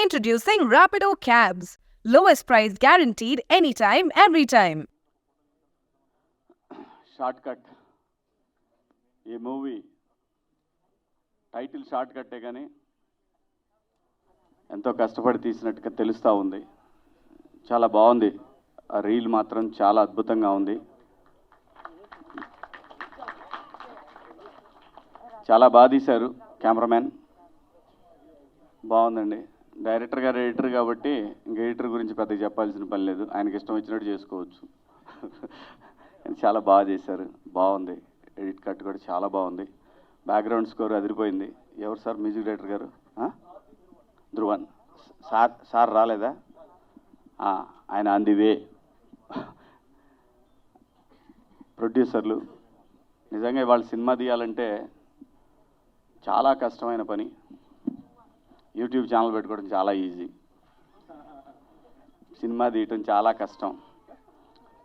Introducing Rapido Cabs. Lowest price guaranteed anytime, every time. Short cut. ఈ movie title short కట్టే కానీ ఎంతో కష్టపడి తీసినట్టుగా తెలుస్తూ ఉంది. చాలా బాగుంది. ఆ రీల్ మాత్రం చాలా అద్భుతంగా ఉంది. చాలా బాగా తీశారు. కెమెరామ్యాన్ బాగుందండి. డైరెక్టర్ గారు ఎడిటర్ కాబట్టి ఇంక ఎడిటర్ గురించి పెద్దగా చెప్పాల్సిన పని లేదు. ఆయనకి ఇష్టం వచ్చినట్టు చేసుకోవచ్చు. చాలా బాగా చేశారు. బాగుంది. ఎడిట్ కట్ కూడా చాలా బాగుంది. బ్యాక్గ్రౌండ్ స్కోర్ అదిరిపోయింది. ఎవరు సార్ మ్యూజిక్ డైరెక్టర్ గారు? ధ్రువన్ సార్ రాలేదా? ఆయన ఆన్ ది వే. ప్రొడ్యూసర్లు నిజంగా ఇవాళ సినిమా తీయాలంటే చాలా కష్టమైన పని. యూట్యూబ్ ఛానల్ పెట్టుకోవడం చాలా ఈజీ, సినిమా తీయటం చాలా కష్టం.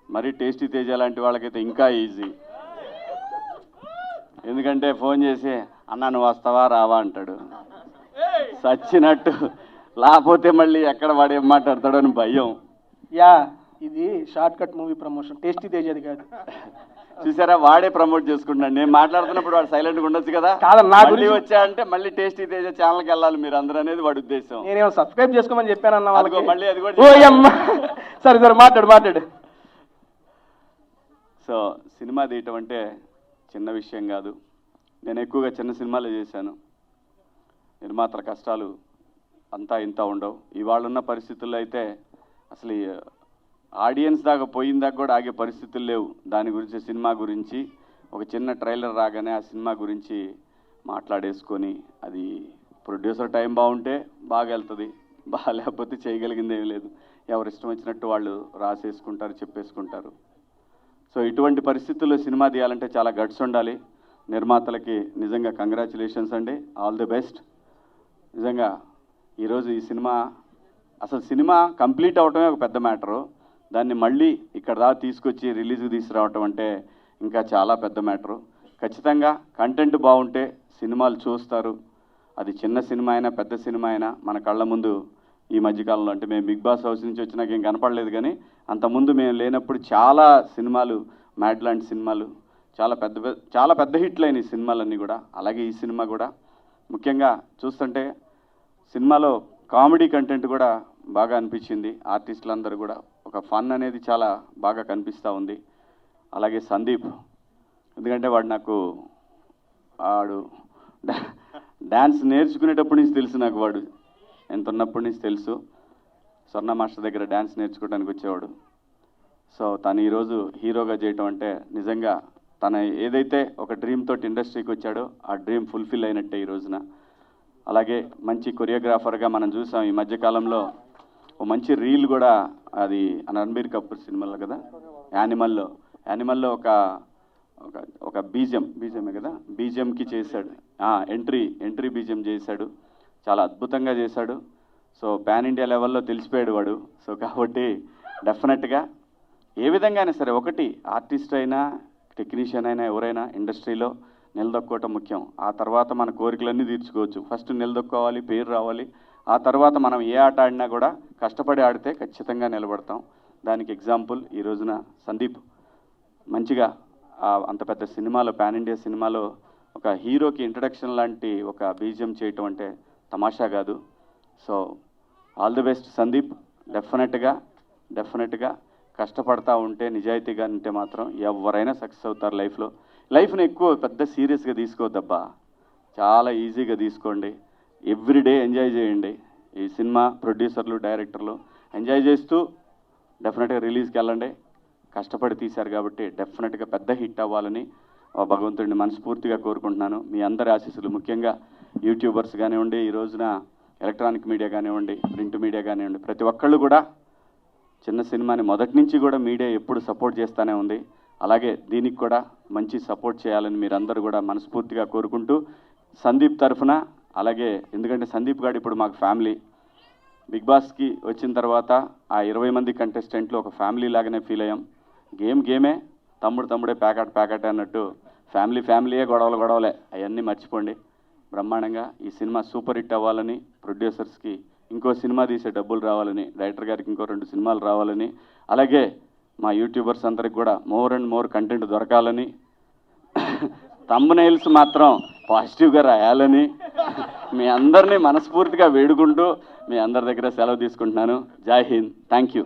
మరి టేస్టీ తేజ లాంటి వాళ్ళకైతే ఇంకా ఈజీ. ఎందుకంటే ఫోన్ చేసి అన్నా నువ్వు వస్తావా రావా అంటాడు. సచ్చినట్టు. లేకపోతే మళ్ళీ ఎక్కడ వాడు ఏం మాట్లాడతాడో అని భయం. ఇది short cut movie promotion, tasty తేజది కాదు. చూసారా, వాడే ప్రమోట్ చేసుకుంటున్నాడు. నేను మాట్లాడుతున్నప్పుడు వాడు సైలెంట్గా ఉండొచ్చు కదా. మళ్ళీ వచ్చా అంటే మళ్ళీ టేస్టీ తేజ ఛానల్కి వెళ్ళాలి మీరు అందరూ అనేది వాడి ఉద్దేశం. నేనేమో సబ్స్క్రైబ్ చేసుకోమని చెప్పానన్న వాళ్ళకి. మళ్ళీ అది కూడా సరే సరే మాట్లాడు. సో సినిమా తీయటం అంటే చిన్న విషయం కాదు. నేను ఎక్కువగా చిన్న సినిమాలు చేశాను. నిర్మాతల కష్టాలు అంతా ఇంత ఉండవు. ఇవాళ ఉన్న పరిస్థితుల్లో అయితే అసలు ఆడియన్స్ దాకా పోయిందాకా కూడా ఆగే పరిస్థితులు లేవు. దాని గురించి, సినిమా గురించి ఒక చిన్న ట్రైలర్ రాగానే ఆ సినిమా గురించి మాట్లాడేసుకొని, అది ప్రొడ్యూసర్ టైం బాగుంటే బాగా వెళ్తుంది, బాగాలేకపోతే చేయగలిగింది ఏమీ లేదు. ఎవరు ఇష్టం వచ్చినట్టు వాళ్ళు రాసేసుకుంటారు, చెప్పేసుకుంటారు. సో ఇటువంటి పరిస్థితుల్లో సినిమా తీయాలంటే చాలా గట్స్ ఉండాలి. నిర్మాతలకి నిజంగా కంగ్రాచులేషన్స్ అండి, ఆల్ ది బెస్ట్. నిజంగా ఈరోజు ఈ సినిమా, అసలు సినిమా కంప్లీట్ అవటమే ఒక పెద్ద మ్యాటరు. దాన్ని మళ్ళీ ఇక్కడ దాకా తీసుకొచ్చి రిలీజ్కి తీసుకురావటం అంటే ఇంకా చాలా పెద్ద మ్యాటరు. ఖచ్చితంగా కంటెంట్ బాగుంటే సినిమాలు చూస్తారు. అది చిన్న సినిమా అయినా పెద్ద సినిమా అయినా మన కళ్ళ ముందు ఈ మధ్యకాలంలో, అంటే మేము బిగ్ బాస్ హౌస్ నుంచి వచ్చినాక ఏం కనపడలేదు, కానీ అంతకుముందు మేము లేనప్పుడు చాలా సినిమాలు, మ్యాడ్ లాంటి సినిమాలు చాలా పెద్ద హిట్లు అయినాయి సినిమాలన్నీ కూడా. అలాగే ఈ సినిమా కూడా ముఖ్యంగా చూస్తుంటే సినిమాలో కామెడీ కంటెంట్ కూడా బాగా అనిపించింది. ఆర్టిస్టులందరూ కూడా ఒక ఫన్ అనేది చాలా బాగా కనిపిస్తూ ఉంది. అలాగే సందీప్, ఎందుకంటే వాడు డ్యాన్స్ నేర్చుకునేటప్పటి నుంచి తెలుసు నాకు. వాడు ఎంత ఉన్నప్పటి నుంచి తెలుసు. స్వర్ణ మాస్టర్ దగ్గర డ్యాన్స్ నేర్చుకోవడానికి వచ్చేవాడు. సో తను ఈరోజు హీరోగా చేయటం అంటే నిజంగా తన ఏదైతే ఒక డ్రీమ్ తోటి ఇండస్ట్రీకి వచ్చాడో ఆ డ్రీమ్ ఫుల్ఫిల్ అయినట్టే ఈ రోజున. అలాగే మంచి కొరియోగ్రాఫర్గా మనం చూసాం ఈ మధ్యకాలంలో. ఓ మంచి రీల్ కూడా, అది రణబీర్ కపూర్ సినిమాలో కదా, యానిమల్లో ఒక బీజిఎమే కదా, బీజిఎంకి చేశాడు. ఎంట్రీ బీజిఎం చేశాడు. చాలా అద్భుతంగా చేశాడు. సో పాన్ ఇండియా లెవెల్లో తెలిసిపోయాడు వాడు. సో కాబట్టి డెఫినెట్గా ఏ విధంగా అయినా సరే, ఒకటి ఆర్టిస్ట్ అయినా టెక్నీషియన్ అయినా ఎవరైనా ఇండస్ట్రీలో నిలదొక్కోవటం ముఖ్యం. ఆ తర్వాత మన కోరికలన్నీ తీర్చుకోవచ్చు. ఫస్ట్ నిలదొక్కోవాలి, పేరు రావాలి. ఆ తర్వాత మనం ఏ ఆట ఆడినా కూడా కష్టపడి ఆడితే ఖచ్చితంగా నిలబడతాం. దానికి ఎగ్జాంపుల్ ఈ రోజున సందీప్ మంచిగా అంత పెద్ద సినిమాలో, పాన్ ఇండియా సినిమాలో ఒక హీరోకి ఇంట్రడక్షన్ లాంటి ఒక బీజిఎం చేయటం అంటే తమాషా కాదు. So all the best Sandeep. డెఫినెట్గా కష్టపడతా ఉంటే, నిజాయితీగా ఉంటే మాత్రం ఎవరైనా సక్సెస్ అవుతారు లైఫ్లో. లైఫ్ని ఎక్కువ పెద్ద సీరియస్గా తీసుకోవద్దబ్బా, చాలా ఈజీగా తీసుకోండి. ఎవ్రీడే ఎంజాయ్ చేయండి. ఈ సినిమా ప్రొడ్యూసర్లు, డైరెక్టర్లు ఎంజాయ్ చేస్తూ డెఫినెట్గా రిలీజ్కి వెళ్ళండి. కష్టపడి తీశారు కాబట్టి డెఫినెట్గా పెద్ద హిట్ అవ్వాలని భగవంతుడిని మనస్ఫూర్తిగా కోరుకుంటున్నాను. మీ అందరి ఆశీస్సులు, ముఖ్యంగా యూట్యూబర్స్ కానివ్వండి, ఈ రోజున ఎలక్ట్రానిక్ మీడియా కానివ్వండి, ప్రింట్ మీడియా కానివ్వండి, ప్రతి ఒక్కళ్ళు కూడా చిన్న సినిమాని మొదటి నుంచి కూడా మీడియా ఎప్పుడు సపోర్ట్ చేస్తూనే ఉంది. అలాగే దీనికి కూడా మంచి సపోర్ట్ చేయాలని మీరందరూ కూడా మనస్ఫూర్తిగా కోరుకుంటూ, సందీప్ తరఫున, అలాగే ఎందుకంటే సందీప్ గారు ఇప్పుడు మాకు ఫ్యామిలీ. బిగ్ బాస్కి వచ్చిన తర్వాత ఆ 20 మంది కంటెస్టెంట్లు ఒక ఫ్యామిలీ లాగానే ఫీల్ అయ్యాం. గేమే, తమ్ముడే ప్యాకెట్ అన్నట్టు ఫ్యామిలీయే గొడవలే అవన్నీ మర్చిపోండి. బ్రహ్మాండంగా ఈ సినిమా సూపర్ హిట్ అవ్వాలని ప్రొడ్యూసర్స్కి ఇంకో సినిమా తీసే డబ్బులు రావాలని, డైరెక్టర్ గారికి ఇంకో 2 సినిమాలు రావాలని, అలాగే మా యూట్యూబర్స్ అందరికి కూడా మోర్ అండ్ మోర్ కంటెంట్ దొరకాలని, థంబ్నెయిల్స్ మాత్రం పాజిటివ్గా రాయాలని మీ అందరినీ మనస్ఫూర్తిగా వేడుకుంటూ మీ అందరి దగ్గర సెలవు తీసుకుంటున్నాను. జై హింద్. Thank you.